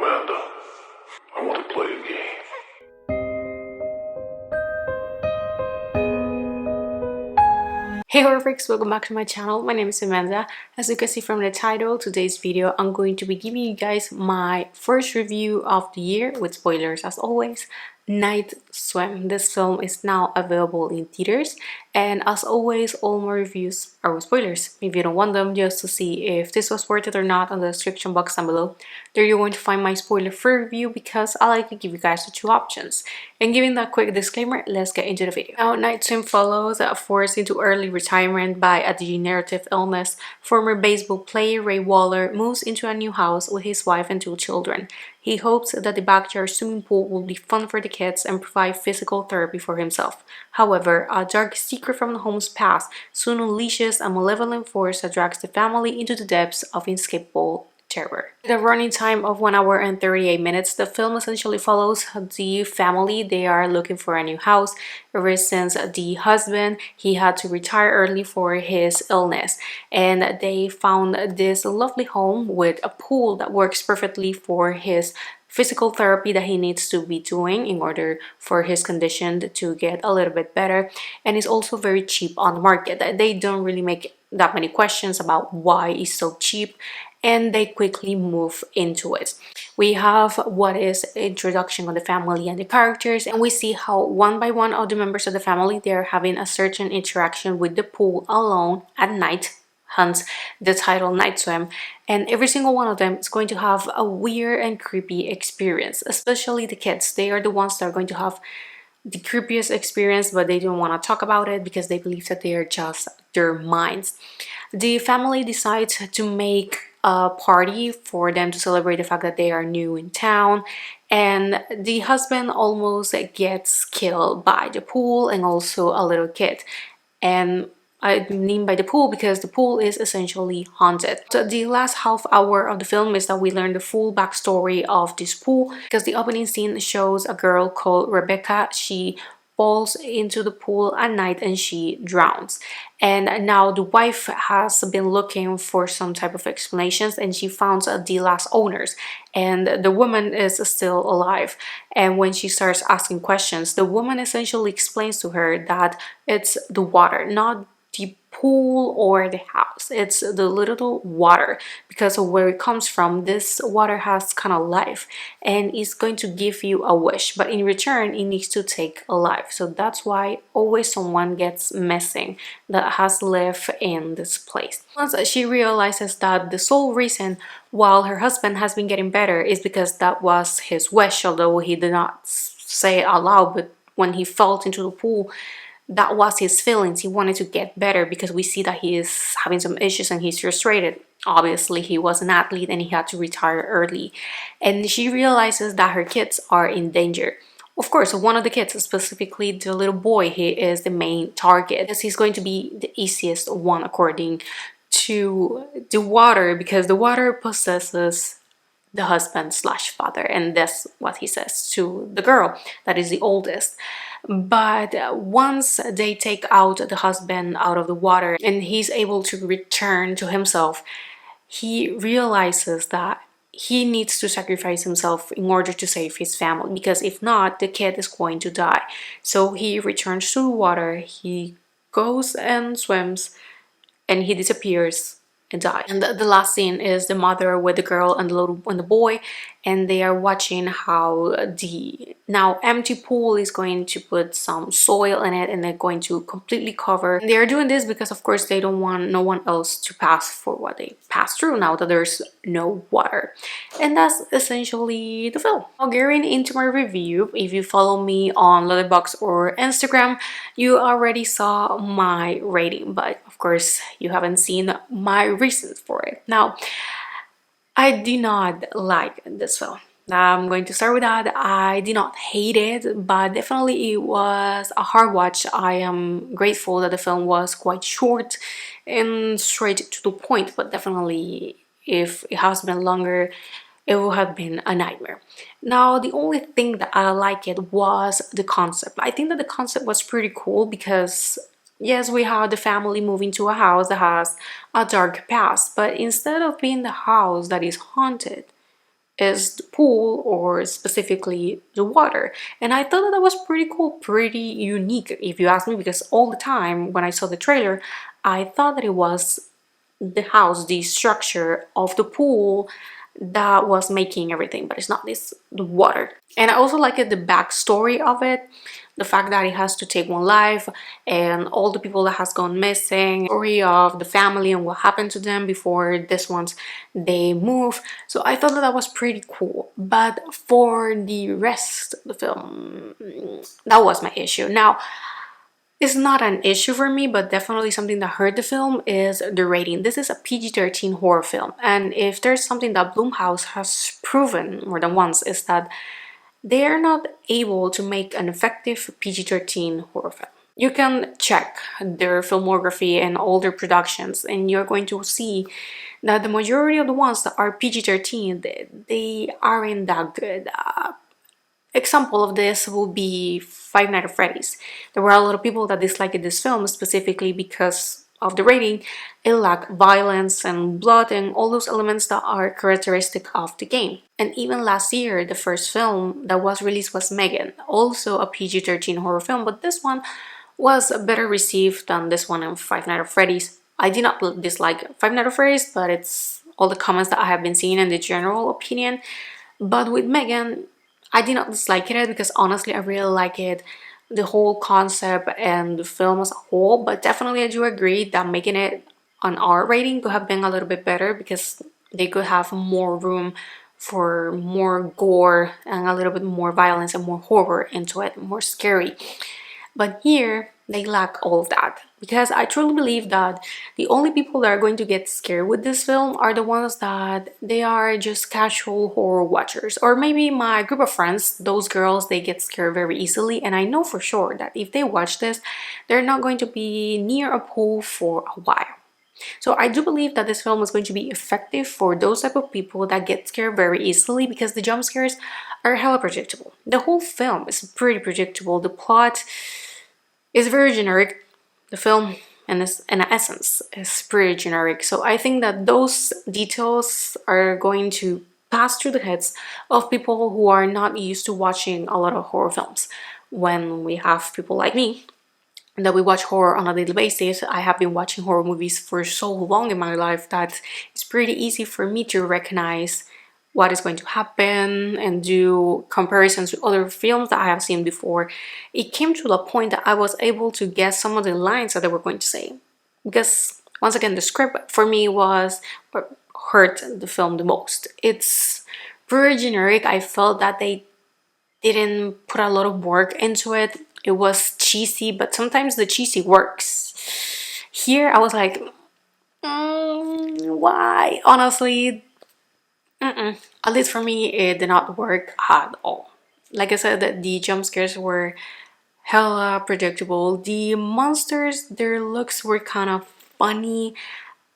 Amanda, I want to play a game. Hey horror freaks, welcome back to my channel. My name is Amanda. As you can see from the title, today's video I'm going to be giving you guys my first review of the year with spoilers as always. Night Swim. This film is now available in theaters, and as always all my reviews are with spoilers. If you don't want them just to see if this was worth it or not, on the description box down below there you're going to find my spoiler-free review, because I like to give you guys the two options. And giving that quick disclaimer, let's get into the video. Now, Night Swim follows a forced into early retirement by a degenerative illness. Former baseball player Ray Waller moves into a new house with his wife and two children. He hopes that the backyard swimming pool will be fun for the kids and provide physical therapy for himself. However, a dark secret from the home's past soon unleashes a malevolent force that drags the family into the depths of inescapable terror. With a running time of 1 hour and 38 minutes, the film essentially follows the family. They are looking for a new house ever since the husband, he had to retire early for his illness, and they found this lovely home with a pool that works perfectly for his physical therapy that he needs to be doing in order for his condition to get a little bit better, and it's also very cheap on the market. They don't really make that many questions about why it's so cheap, and they quickly move into it. We have what is introduction of the family and the characters, and we see how one by one of the members of the family, they're having a certain interaction with the pool alone at night, hence the title Night Swim, and every single one of them is going to have a weird and creepy experience, especially the kids. They are the ones that are going to have the creepiest experience, but they don't want to talk about it because they believe that they are just their minds. The family decides to make a party for them to celebrate the fact that they are new in town, and the husband almost gets killed by the pool and also a little kid. And I mean by the pool because the pool is essentially haunted. So the last half hour of the film is that we learn the full backstory of this pool, because the opening scene shows a girl called Rebecca. She falls into the pool at night and she drowns, and now the wife has been looking for some type of explanations, and she found the last owners, and the woman is still alive. And when she starts asking questions, the woman essentially explains to her that it's the water, not the pool or the house, it's the little water, because of where it comes from. This water has kind of life and it's going to give you a wish, but in return it needs to take a life. So that's why always someone gets missing that has lived in this place. Once she realizes that the sole reason while her husband has been getting better is because that was his wish, although he did not say it out loud, but when he fell into the pool, that was his feelings. He wanted to get better because we see that he is having some issues and he's frustrated. Obviously, he was an athlete and he had to retire early. And she realizes that her kids are in danger. Of course, one of the kids, specifically the little boy, he is the main target, because he's going to be the easiest one according to the water, because the water possesses the husband slash father, and that's what he says to the girl that is the oldest. But once they take out the husband out of the water and he's able to return to himself, he realizes that he needs to sacrifice himself in order to save his family, because if not, the kid is going to die. So he returns to the water, he goes and swims, and he disappears and die. And the last scene is the mother with the girl and the boy, and they are watching how the now empty pool is going to put some soil in it, and they're going to completely cover. And they are doing this because of course they don't want no one else to pass for what they passed through now that there's no water. And that's essentially the film. Now, getting into my review, if you follow me on Letterboxd or Instagram, you already saw my rating, but of course you haven't seen my reasons for it. Now, I did not like this film. I'm going to start with that. I did not hate it, but definitely it was a hard watch. I am grateful that the film was quite short and straight to the point, but definitely if it has been longer, it would have been a nightmare. Now, the only thing that I liked it was the concept. I think that the concept was pretty cool because yes, we have the family moving to a house that has a dark past, but instead of being the house that is haunted, is the pool, or specifically the water. And I thought that that was pretty cool, pretty unique if you ask me, because all the time when I saw the trailer, I thought that it was the house, the structure of the pool that was making everything, but it's not. This the water. And I also like it, the backstory of it, the fact that it has to take one life and all the people that has gone missing, story of the family and what happened to them before this ones they move. So I thought that that was pretty cool. But for the rest of the film, that was my issue. Now, it's not an issue for me, but definitely something that hurt the film is the rating. This is a PG-13 horror film, and if there's something that Blumhouse has proven more than once, is that they are not able to make an effective PG-13 horror film. You can check their filmography and all their productions, and you're going to see that the majority of the ones that are PG-13, they aren't that good. Example of this will be Five Nights at Freddy's. There were a lot of people that disliked this film specifically because of the rating. It lacked violence and blood and all those elements that are characteristic of the game. And even last year, the first film that was released was Megan, also a PG-13 horror film, but this one was better received than this one in Five Nights at Freddy's. I did not dislike Five Nights at Freddy's, but it's all the comments that I have been seeing and the general opinion. But with Megan, I did not dislike it because honestly I really like it, the whole concept and the film as a whole. But definitely I do agree that making it an R rating could have been a little bit better, because they could have more room for more gore and a little bit more violence and more horror into it, more scary. But here, they lack all of that, because I truly believe that the only people that are going to get scared with this film are the ones that they are just casual horror watchers, or maybe my group of friends. Those girls, they get scared very easily, and I know for sure that if they watch this, they're not going to be near a pool for a while. So I do believe that this film is going to be effective for those type of people that get scared very easily, because the jump scares are hella predictable. The whole film is pretty predictable. The plot is very generic. The film, in essence, is pretty generic. So I think that those details are going to pass through the heads of people who are not used to watching a lot of horror films. When we have people like me that we watch horror on a daily basis, I have been watching horror movies for so long in my life that it's pretty easy for me to recognize what is going to happen and do comparisons with other films that I have seen before. It came to the point that I was able to guess some of the lines that they were going to say, because once again, the script for me was what hurt the film the most. It's very generic. I felt that they didn't put a lot of work into it. It was cheesy, but sometimes the cheesy works. Here I was like, why? Honestly, at least for me, it did not work at all. Like I said, the jump scares were hella predictable. The monsters, their looks were kind of funny.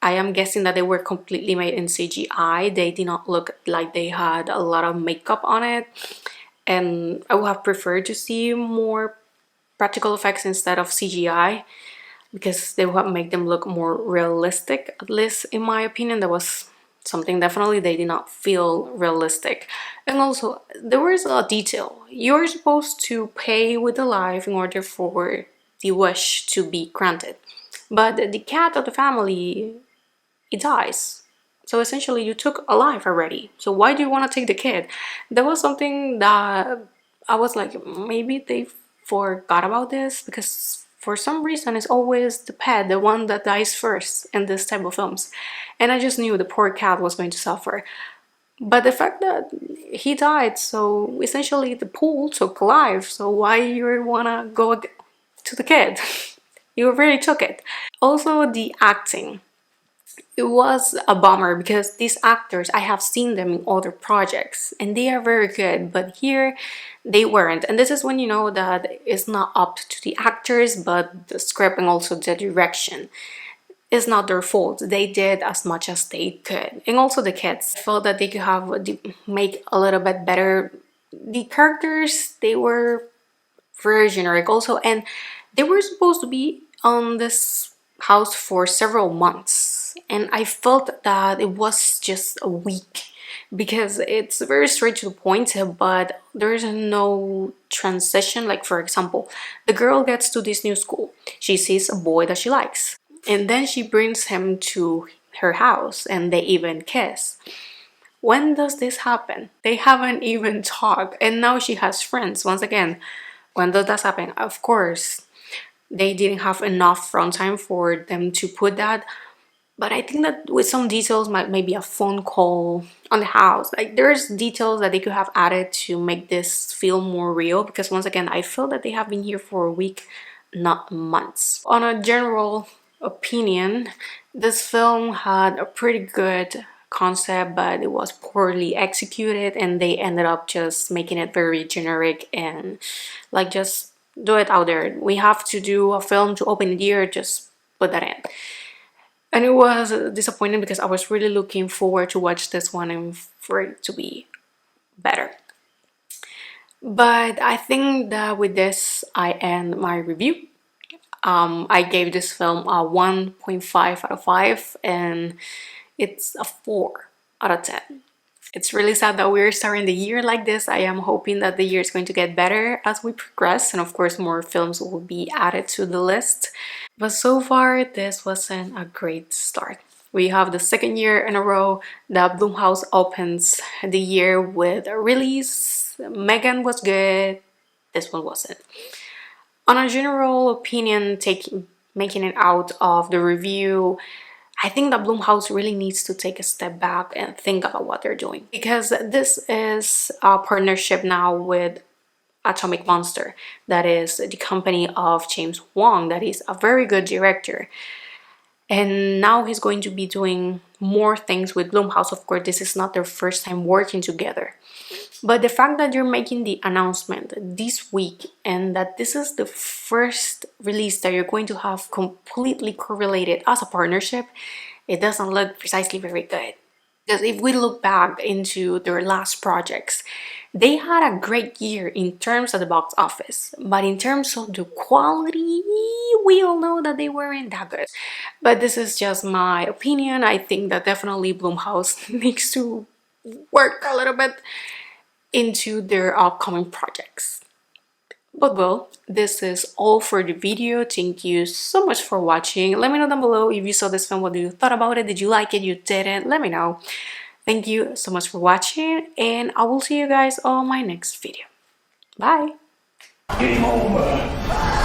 I am guessing that they were completely made in CGI. They did not look like they had a lot of makeup on it. And I would have preferred to see more practical effects instead of CGI, because they would make them look more realistic. At least in my opinion, that was something definitely they did not feel realistic. And also, there was a detail. You're supposed to pay with a life in order for the wish to be granted, but the cat of the family, it dies. So essentially you took a life already, so why do you want to take the kid? That was something that I was like, maybe they forgot about this, because for some reason it's always the pet, the one that dies first in this type of films. And I just knew the poor cat was going to suffer. But the fact that he died, so essentially the pool took life, so why you wanna go to the kid? You already took it. Also, the acting. It was a bummer, because these actors, I have seen them in other projects and they are very good, but here they weren't. And this is when you know that it's not up to the actors, but the script and also the direction. It's not their fault. They did as much as they could. And also the kids, I felt that they could have make a little bit better. The characters, they were very generic also, and they were supposed to be on this house for several months, and I felt that it was just a week. because it's very straight to the point, but there's no transition. Like, for example, the girl gets to this new school, she sees a boy that she likes, and then she brings him to her house and they even kiss. When does this happen? They haven't even talked, and now she has friends. Once again, when does that happen? Of course, they didn't have enough runtime for them to put that. But I think that with some details, maybe a phone call on the house, like there's details that they could have added to make this feel more real. Because once again, I feel that they have been here for a week, not months. On a general opinion, this film had a pretty good concept, but it was poorly executed, and they ended up just making it very generic and like, just do it out there. We have to do a film to open the year, just put that in. And it was disappointing because I was really looking forward to watch this one and for it to be better. But I think that with this, I end my review. I gave this film a 1.5 out of 5, and it's a 4 out of 10. It's really sad that we're starting the year like this. I am hoping that the year is going to get better as we progress, and of course more films will be added to the list. But so far, this wasn't a great start. We have the second year in a row that Blumhouse opens the year with a release. Megan was good, this one wasn't. On a general opinion, making it out of the review, I think that Blumhouse really needs to take a step back and think about what they're doing. Because this is a partnership now with Atomic Monster, that is the company of James Wan, that is a very good director. And now he's going to be doing more things with Blumhouse. Of course, this is not their first time working together. But the fact that you're making the announcement this week and that this is the first release that you're going to have completely correlated as a partnership, it doesn't look precisely very good. Because if we look back into their last projects, they had a great year in terms of the box office, but in terms of the quality, we all know that they weren't that good. But this is just my opinion. I think that definitely Blumhouse needs to work a little bit into their upcoming projects. But well, this is all for the video. Thank you so much for watching. Let me know down below if you saw this film, what you thought about it. Did you like it? You didn't? Let me know. Thank you so much for watching, and I will see you guys on my next video. Bye! Game over.